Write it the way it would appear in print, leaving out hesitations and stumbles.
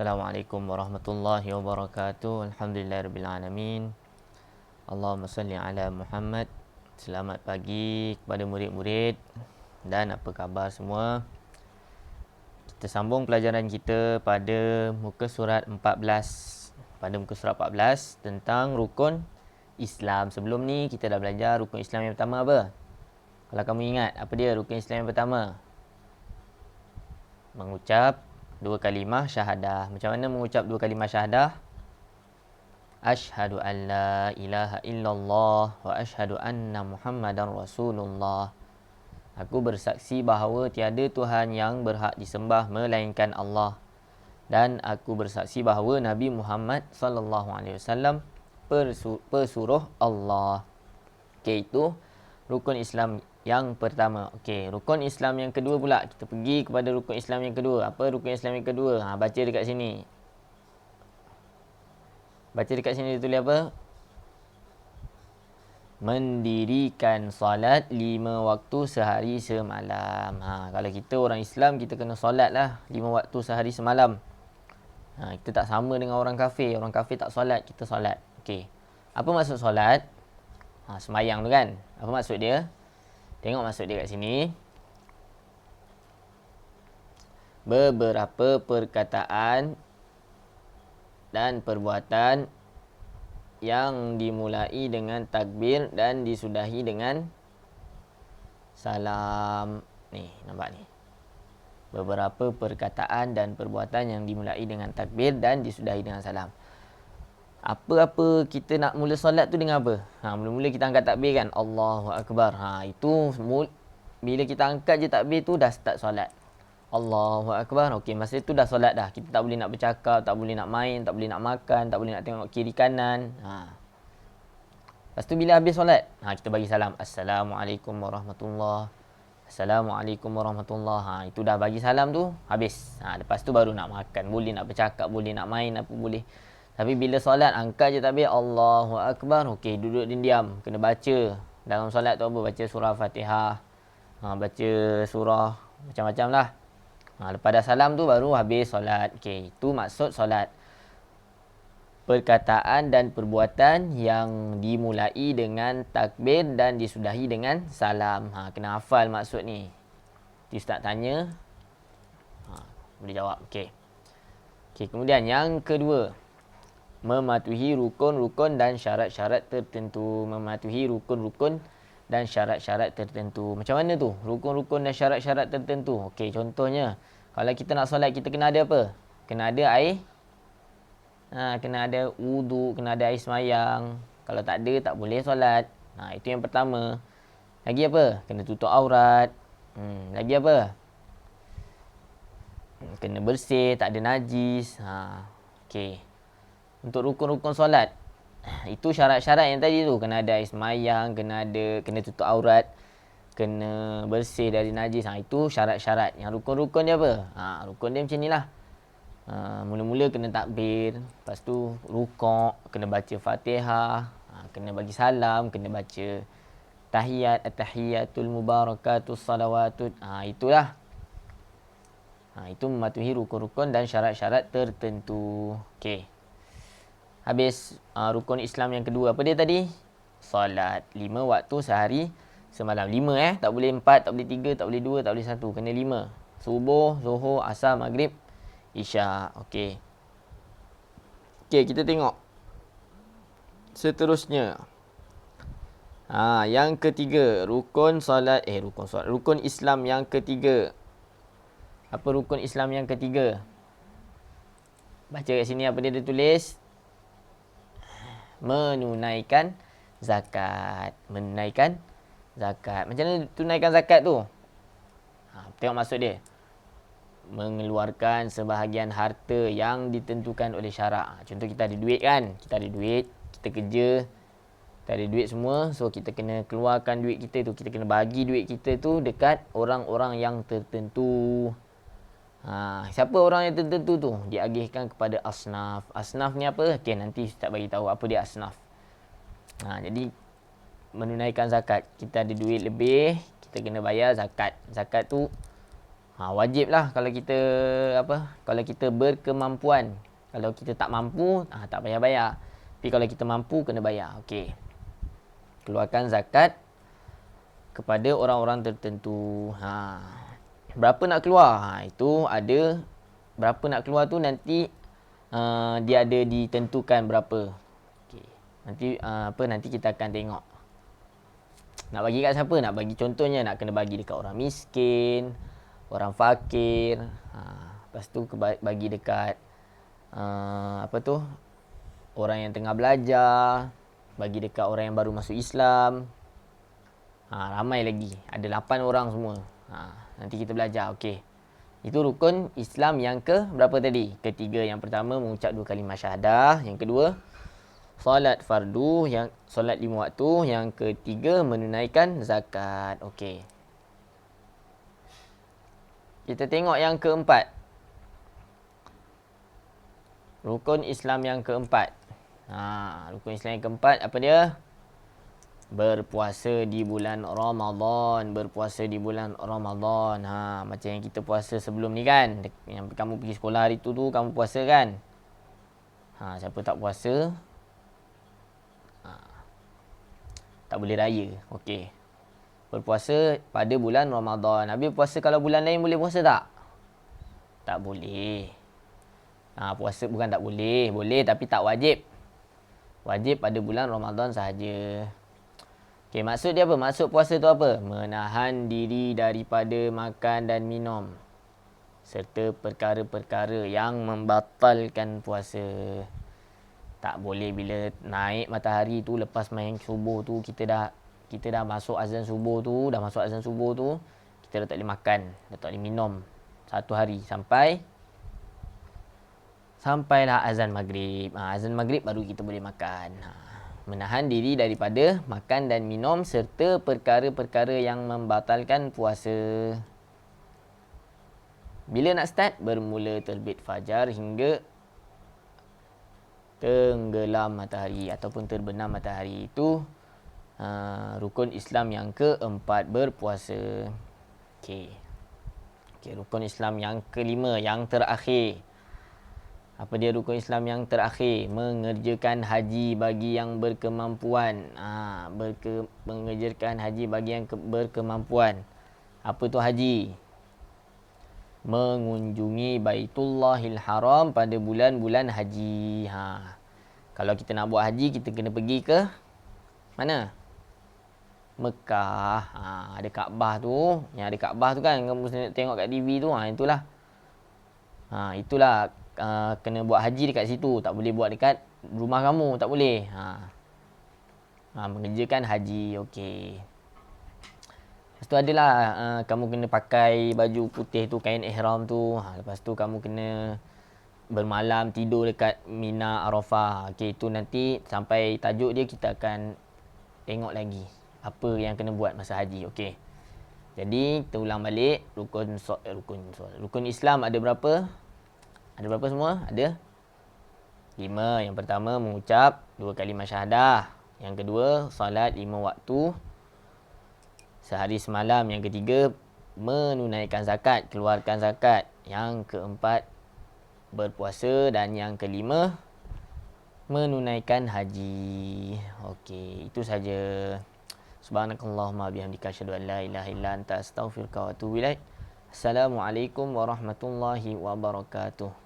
Assalamualaikum warahmatullahi wabarakatuh. Alhamdulillahirabbil alamin. Allahumma salli ala Muhammad. Selamat pagi kepada murid-murid dan apa khabar semua. Kita sambung pelajaran kita pada muka surat 14. Pada muka surat 14 tentang rukun Islam. Sebelum ni kita dah belajar rukun Islam yang pertama apa? Kalau kamu ingat, apa dia rukun Islam yang pertama? Mengucap dua kalimah syahadah. Macam mana mengucap dua kalimah syahadah? Asyhadu an la ilaha illallah wa asyhadu anna Muhammadan Rasulullah. Aku bersaksi bahawa tiada Tuhan yang berhak disembah melainkan Allah, dan aku bersaksi bahawa Nabi Muhammad sallallahu alaihi wasallam pesuruh Allah. Okey, itu rukun Islam yang pertama. Okey, rukun Islam yang kedua pula. Kita pergi kepada rukun Islam yang kedua. Apa rukun Islam yang kedua? Baca dekat sini. Baca dekat sini dia tulis apa? Mendirikan solat 5 waktu sehari semalam. Kalau kita orang Islam, kita kena solat lah 5 waktu sehari semalam. Kita tak sama dengan orang kafir. Orang kafir tak solat, kita solat. Okey. Apa maksud solat? Semayang tu kan? Apa maksud dia? Tengok maksud dia kat sini. Beberapa perkataan dan perbuatan yang dimulai dengan takbir dan disudahi dengan salam. Ni, nampak ni. Beberapa perkataan dan perbuatan yang dimulai dengan takbir dan disudahi dengan salam. Apa-apa kita nak mula solat tu dengan apa? Mula-mula kita angkat takbir kan? Allahu Akbar. Itu bila kita angkat je takbir tu dah start solat. Allahu Akbar. Okey, masa tu dah solat dah. Kita tak boleh nak bercakap, tak boleh nak main, tak boleh nak makan, tak boleh nak tengok kiri kanan. Lepas tu bila habis solat, kita bagi salam. Assalamualaikum warahmatullahi. Assalamualaikum warahmatullahi. Itu dah bagi salam tu, habis. Lepas tu baru nak makan. Boleh nak bercakap, boleh nak main, apa boleh. Tapi bila solat, angkat je takbir. Allahu Akbar. Okey, duduk diam. Kena baca. Dalam solat tu apa? Baca surah Fatihah. Baca surah macam-macam lah. Lepas dah salam tu baru habis solat. Okey, itu maksud solat. Perkataan dan perbuatan yang dimulai dengan takbir dan disudahi dengan salam. Kena hafal maksud ni. Ustaz tanya. Boleh jawab. Okey. Okey, kemudian yang kedua. Mematuhi rukun-rukun dan syarat-syarat tertentu. Mematuhi rukun-rukun dan syarat-syarat tertentu. Macam mana tu? Rukun-rukun dan syarat-syarat tertentu. Okey, contohnya, kalau kita nak solat, kita kena ada apa? Kena ada air. Kena ada wudu, kena ada air semayang. Kalau tak ada, tak boleh solat. Itu yang pertama. Lagi apa? Kena tutup aurat. Lagi apa? Kena bersih, tak ada najis. Okey. Untuk rukun-rukun solat, itu syarat-syarat yang tadi tu. Kena ada air semayang, kena tutup aurat, kena bersih dari najis. Itu syarat-syarat. Yang rukun-rukun dia apa? Rukun dia macam ni lah. Mula-mula kena takbir, lepas tu rukuk, kena baca Fatihah, kena bagi salam, kena baca tahiyat, at-tahiyatul mubarakatus salawatut. Itulah. Itu mematuhi rukun-rukun dan syarat-syarat tertentu. Okey. Habis rukun Islam yang kedua. Apa dia tadi? Solat 5 waktu sehari semalam. 5 tak boleh 4, tak boleh 3, tak boleh 2, tak boleh 1. Kena 5. Subuh, Zuhur, Asar, Maghrib, Isya. Okey. Okey, kita tengok. Seterusnya. Yang ketiga, rukun Islam yang ketiga. Apa rukun Islam yang ketiga? Baca kat sini apa dia tulis? Menunaikan zakat. Menunaikan zakat. Macam mana tunaikan zakat tu? Tengok maksud dia. Mengeluarkan sebahagian harta yang ditentukan oleh syarak. Contoh kita ada duit kan? Kita ada duit, kita kerja, kita ada duit semua. So kita kena keluarkan duit kita tu. Kita kena bagi duit kita tu dekat orang-orang yang tertentu. Siapa orang yang tertentu tu? Diagihkan kepada asnaf. Asnaf ni apa? Okey, nanti Ustaz bagi tahu apa dia asnaf. Jadi menunaikan zakat. Kita ada duit lebih, kita kena bayar zakat. Zakat tu Wajiblah kalau kita kalau kita berkemampuan. Kalau kita tak mampu, tak payah bayar. Tapi kalau kita mampu, kena bayar. Okey. Keluarkan zakat kepada orang-orang tertentu. Berapa nak keluar? Itu ada berapa nak keluar tu nanti dia ada ditentukan berapa. Okey. Nanti kita akan tengok. Nak bagi kat siapa? Nak bagi contohnya nak kena bagi dekat orang miskin, orang fakir. Lepas tu bagi dekat orang yang tengah belajar, bagi dekat orang yang baru masuk Islam. Ramai lagi. Ada 8 orang semua. Nanti kita belajar. Okey. Itu rukun Islam yang ke berapa tadi? Ketiga. Yang pertama mengucap 2 kalimah syahadah. Yang kedua solat fardu, yang solat 5 waktu. Yang ketiga menunaikan zakat. Okey. Kita tengok yang keempat. Rukun Islam yang keempat. Rukun Islam yang keempat apa dia? Berpuasa di bulan Ramadan. Berpuasa di bulan Ramadan. Macam yang kita puasa sebelum ni kan. Yang kamu pergi sekolah hari tu kamu puasa kan? Siapa tak puasa? Tak boleh raya. Okey. Berpuasa pada bulan Ramadan. Habis puasa kalau bulan lain boleh puasa tak? Tak boleh. Puasa bukan tak boleh. Boleh tapi tak wajib. Wajib pada bulan Ramadan sahaja. Okey, maksud dia apa? Maksud puasa tu apa? Menahan diri daripada makan dan minum. Serta perkara-perkara yang membatalkan puasa. Tak boleh bila naik matahari tu, lepas main subuh tu, kita dah masuk azan subuh tu, kita dah tak boleh makan, dah tak boleh minum. Satu hari sampailah azan maghrib. Azan maghrib baru kita boleh makan. Menahan diri daripada makan dan minum serta perkara-perkara yang membatalkan puasa. Bila nak start? Bermula terbit fajar hingga tenggelam matahari ataupun terbenam matahari. Itu rukun Islam yang keempat, berpuasa. Okey, rukun Islam yang kelima, yang terakhir. Apa dia rukun Islam yang terakhir? Mengerjakan haji bagi yang berkemampuan. Mengerjakan haji bagi yang berkemampuan. Apa tu haji? Mengunjungi Baitullahil Haram pada bulan-bulan haji. Kalau kita nak buat haji, kita kena pergi ke mana? Mekah. Ada Kaabah tu. Yang ada Kaabah tu kan, kamu tengok kat TV tu. Itulah. Itulah. Kena buat haji dekat situ. Tak boleh buat dekat rumah kamu. Tak boleh. Mengerjakan haji. Okey. Lepas tu adalah kamu kena pakai baju putih tu, kain ihram tu. Lepas tu kamu kena bermalam tidur dekat Mina Arafah. Okey, itu nanti sampai tajuk dia kita akan tengok lagi apa yang kena buat masa haji. Okey. Jadi kita ulang balik rukun Islam ada berapa? Ada berapa semua? Ada 5. Yang pertama mengucap 2 kalimah syahadah. Yang kedua solat 5 waktu sehari semalam. Yang ketiga menunaikan zakat, keluarkan zakat. Yang keempat berpuasa dan yang kelima menunaikan haji. Okey, itu saja. Subhanakallahumma bihamdika asyhadu an la ilaha illa anta astaghfiruka wa atubu ilaik. Assalamualaikum warahmatullahi wabarakatuh.